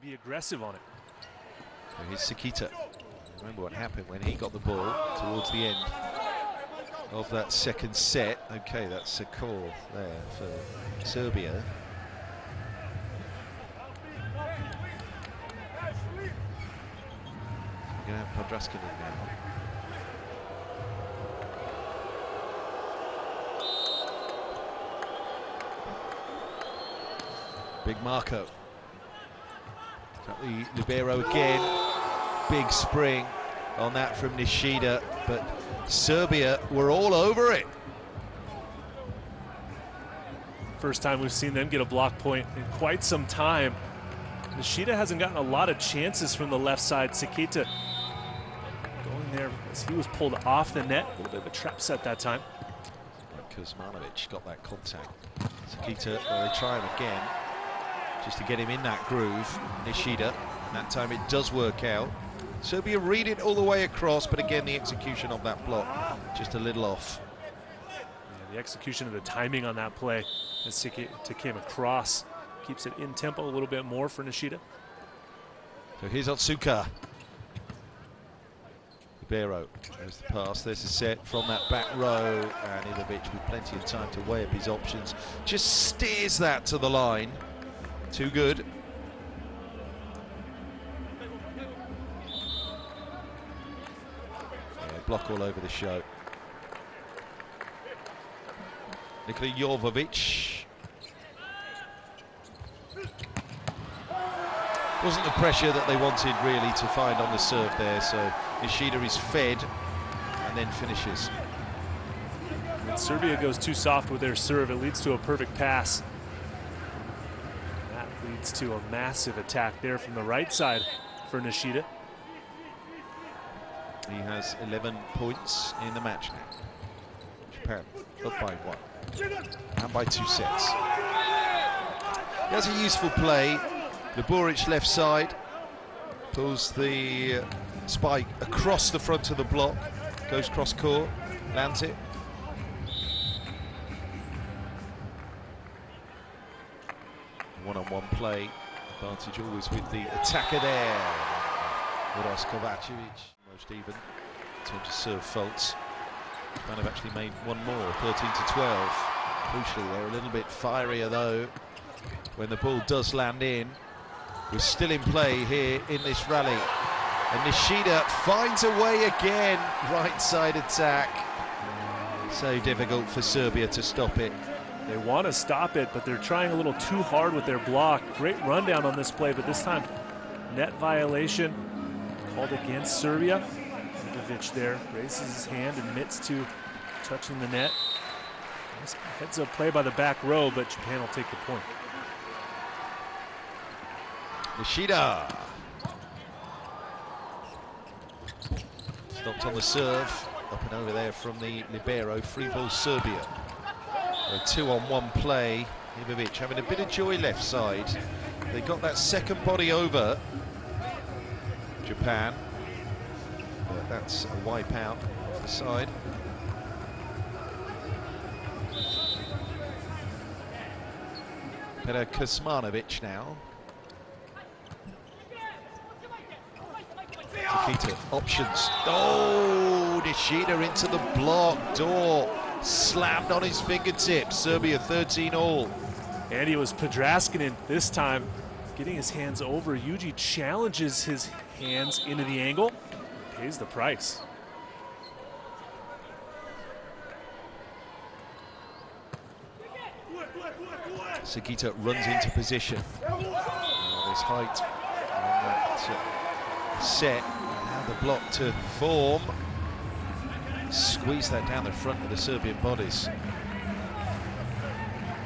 be aggressive on it. So here's Sekita. Remember what happened when he got the ball towards the end of that second set. Okay, that's a call there for Serbia. We're going to have Podraskinen now. Big Marco. Got the libero again. Big spring on that from Nishida, but Serbia were all over it. First time we've seen them get a block point in quite some time. Nishida hasn't gotten a lot of chances from the left side. Sekita going there as he was pulled off the net. A little bit of a trap set that time. Kuzmanovic got that contact. Sekita, well, they try him again, just to get him in that groove. Nishida, and that time it does work out. Serbia read it all the way across, but again the execution of that block just a little off. Yeah, the execution of the timing on that play as Sekita came across keeps it in tempo a little bit more for Nishida. So here's Otsuka. Libero, there's the pass, there's the set from that back row, and Ivovic with plenty of time to weigh up his options. Just steers that to the line. Too good. Yeah, block all over the show. Nikola Jovovic. Wasn't the pressure that they wanted really to find on the serve there, so Nishida is fed and then finishes. When Serbia goes too soft with their serve, it leads to a perfect pass. That leads to a massive attack there from the right side for Nishida. He has 11 points in the match now. Japan up by 1 and by 2 sets. He has a useful play. Liboric left side, pulls the spike across the front of the block, goes cross court, lands it. One-on-one play, advantage always with the attacker there. Uros Kovacevic, most even in terms of serve faults. Japan have actually made one more, 13-12. Crucially, they're a little bit fierier though when the ball does land in. We're still in play here in this rally. And Nishida finds a way again. Right side attack. So difficult for Serbia to stop it. They want to stop it, but they're trying a little too hard with their block. Great rundown on this play, but this time net violation called against Serbia. Ivovic there raises his hand, admits to touching the net. Nice heads-up play by the back row, but Japan will take the point. Nishida. Stopped on the serve. Up and over there from the libero. Free ball Serbia. A 2-on-1 play. Ivovic having a bit of joy left side. They got that second body over Japan. But that's a wipe out off the side. Petar Kuzmanovic now. Sekita, options. Oh, Nishida into the block. Door slammed on his fingertips. Serbia 13-all. And he was Podraskinen this time, getting his hands over. Yuji challenges his hands into the angle, pays the price. Sekita runs into position. His height on that set. Now the block to form. Squeeze that down the front of the Serbian bodies.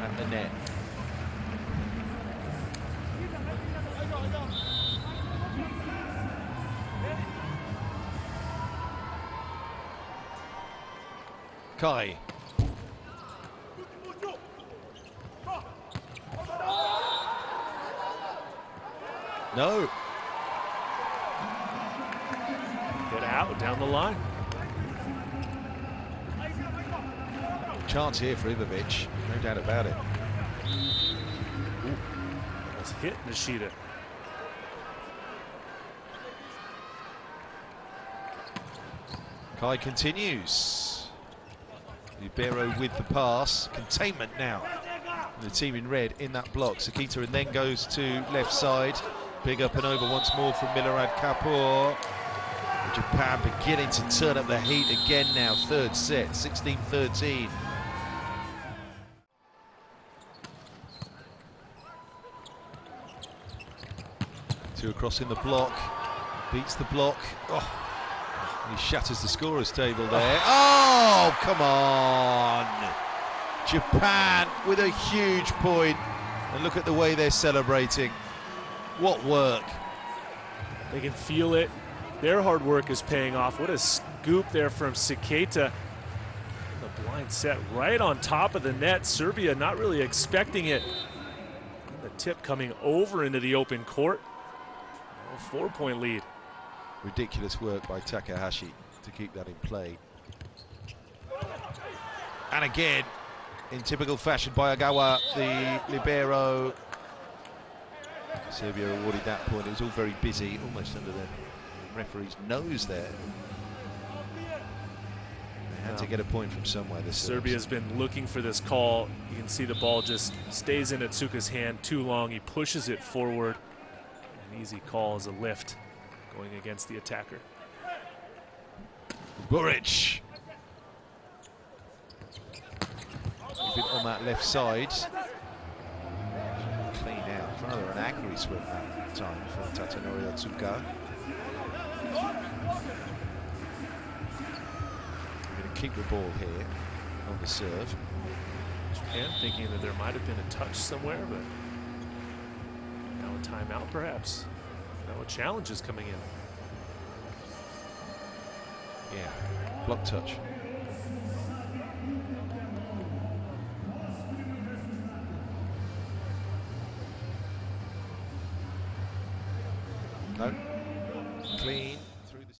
At the net. Kai. No. Get out down the line. Chance here for Ivovic, no doubt about it. Ooh, that's hit Nishida. Kai continues. Libero with the pass. Containment now. The team in red in that block. Sekita and then goes to left side. Big up and over once more from Milorad Kapoor. Japan beginning to turn up the heat again now. Third set, 16-13. Two across in the block. Beats the block. Oh, he shatters the scorer's table there. Oh, come on! Japan with a huge point. And look at the way they're celebrating. What work. They can feel it. Their hard work is paying off. What a scoop there from Sekita. The blind set right on top of the net. Serbia not really expecting it. And the tip coming over into the open court. A 4-point lead. Ridiculous work by Takahashi to keep that in play. And again, in typical fashion by Agawa, the libero. Serbia awarded that point. It was all very busy, almost under the referee's nose there. They had to get a point from somewhere. Serbia's been looking for this call. You can see the ball just stays in Atsuka's hand too long. He pushes it forward. An easy call is a lift going against the attacker. Buric. Keep it on that left side. Clean out. Rather an angry swim that time from Tatanori Atsuka. We're going to keep the ball here on the serve. Japan thinking that there might have been a touch somewhere, but now a timeout perhaps. Now a challenge is coming in. Yeah, block touch. No. Clean through the...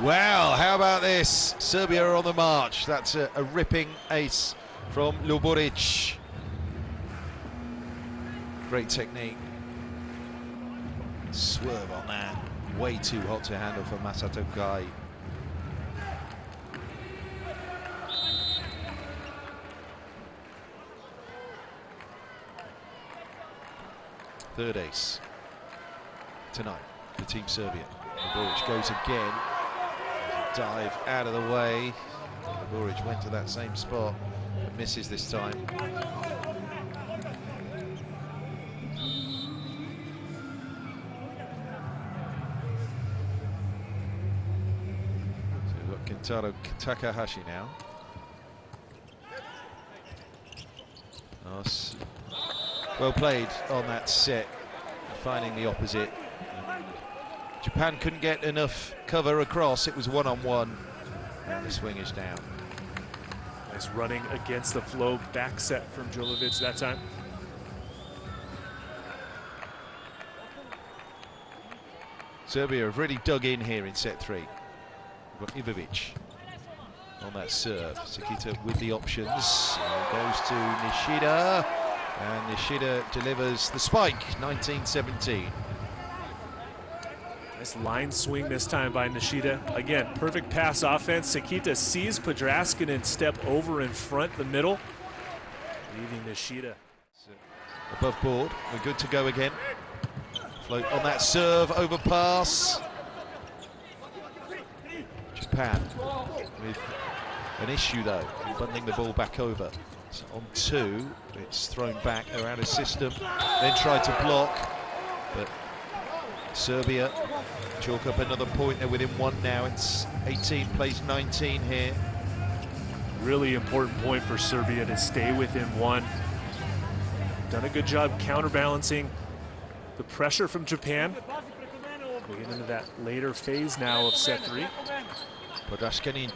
Well, how about this? Serbia are on the march. That's a ripping ace from Luburic. Great technique. Swerve on that. Way too hot to handle for Masato Kai. Third ace tonight for Team Serbia. Boric goes again. Dive out of the way. Boric went to that same spot and misses this time. So we've got Kentaro Takahashi now. Well played on that set, finding the opposite. Japan couldn't get enough cover across. It was one-on-one, and the swing is down. Nice running against the flow back set from Jovovic that time. Serbia have really dug in here in set three. We've got Ivovic on that serve. Sekita with the options. Goes to Nishida. And Nishida delivers the spike, 19-17. Nice line swing this time by Nishida. Again, perfect pass offense. Sekita sees Podraskinen step over in front, the middle, leaving Nishida. Above board, we're good to go again. Float on that serve, overpass. Japan with an issue though, bundling the ball back over. So on two, it's thrown back around a system, then tried to block, but Serbia chalk up another point. They're within one now. It's 18 plays 19 here. Really important point for Serbia to stay within one. Done a good job counterbalancing the pressure from Japan. We'll get into that later phase now of set three. Podraskinen.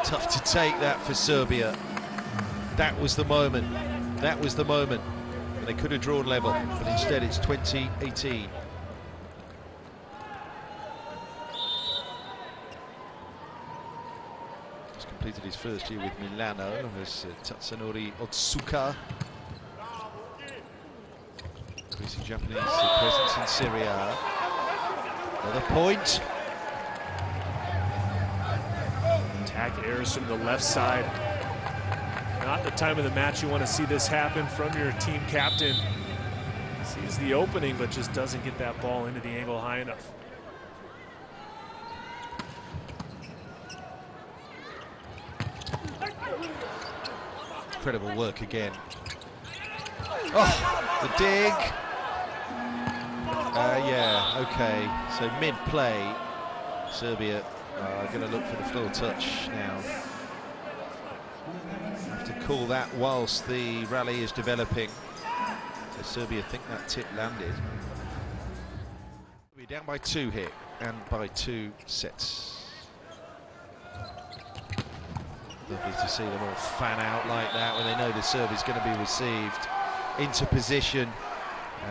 Tough to take that for Serbia. That was the moment. That was the moment. And they could have drawn level, but instead it's 20-18. He's completed his first year with Milano as Tatsunori Otsuka. Increasing Japanese presence in Serbia. Another point. Attack errors from the left side. Not the time of the match you want to see this happen from your team captain. Sees the opening, but just doesn't get that ball into the angle high enough. Incredible work again. Oh, the dig. Yeah, okay. So mid-play, Serbia are going to look for the full touch now. Have to call that whilst the rally is developing. So Serbia think that tip landed. We're down by 2 here, and by 2 sets. Lovely to see them all fan out like that when they know the serve is going to be received into position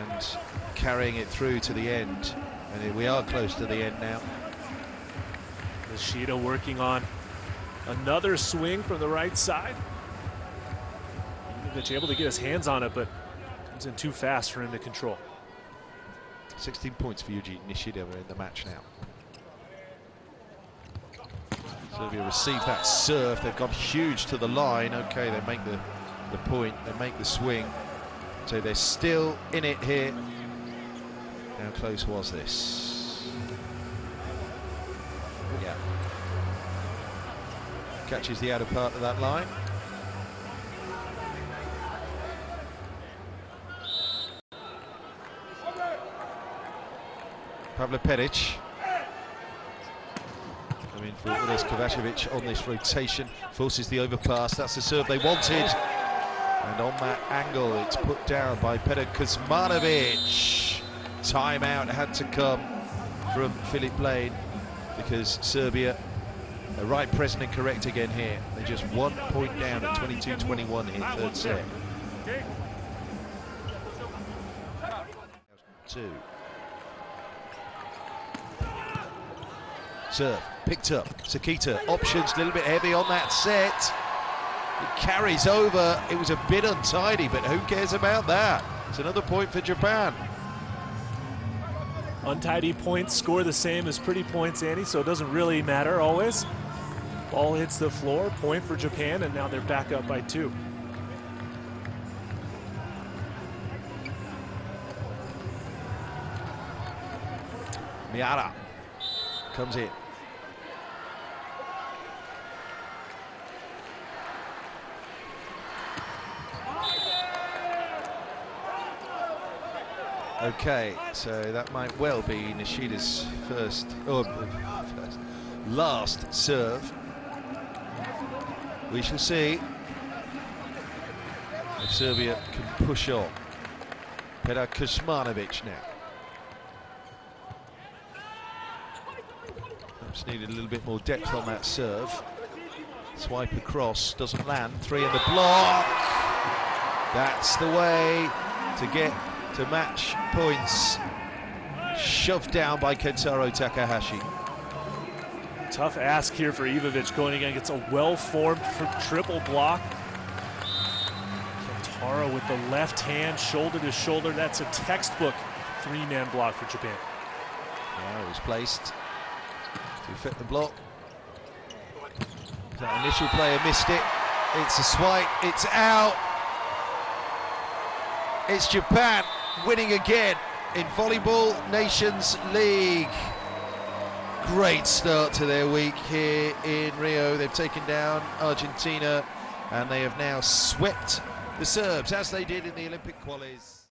and carrying it through to the end. And here we are close to the end now. Nishida working on another swing from the right side. Ivkovic able to get his hands on it, but comes in too fast for him to control. 16 points for Ryujin Nishida in the match now. Serbia received that serve. They've gone huge to the line. Okay, they make the point. They make the swing. So they're still in it here. How close was this? Yeah. Catches the outer part of that line. Pavle Peric. I mean, for Ules Kovacevic on this rotation, forces the overpass. That's the serve they wanted. And on that angle, it's put down by Petar Kuzmanovic. Timeout had to come from Philip Lane because Serbia are right present and correct again here. They're just 1 point down at 22-21 here, third set. 2. Serve, picked up, Sakita, options, a little bit heavy on that set. It carries over, it was a bit untidy, but who cares about that? It's another point for Japan. Untidy points score the same as pretty points, Andy, so it doesn't really matter always. Ball hits the floor, point for Japan, and now they're back up by 2. Miara comes in. Okay, so that might well be Nishida's last serve. We shall see if Serbia can push on. Petar Kuzmanovic now. Perhaps needed a little bit more depth on that serve. Swipe across, doesn't land. 3 in the block. That's the way to get to match points. Shoved down by Kentaro Takahashi. Tough ask here for Ivkovic going against a well-formed triple block. Kentaro with the left hand, shoulder to shoulder. That's a textbook 3-man block for Japan. Yeah, it was placed to fit the block. That initial player missed it. It's a swipe, it's out. It's Japan winning again in Volleyball Nations League. Great start to their week here in Rio. They've taken down Argentina and they have now swept the Serbs as they did in the Olympic qualies.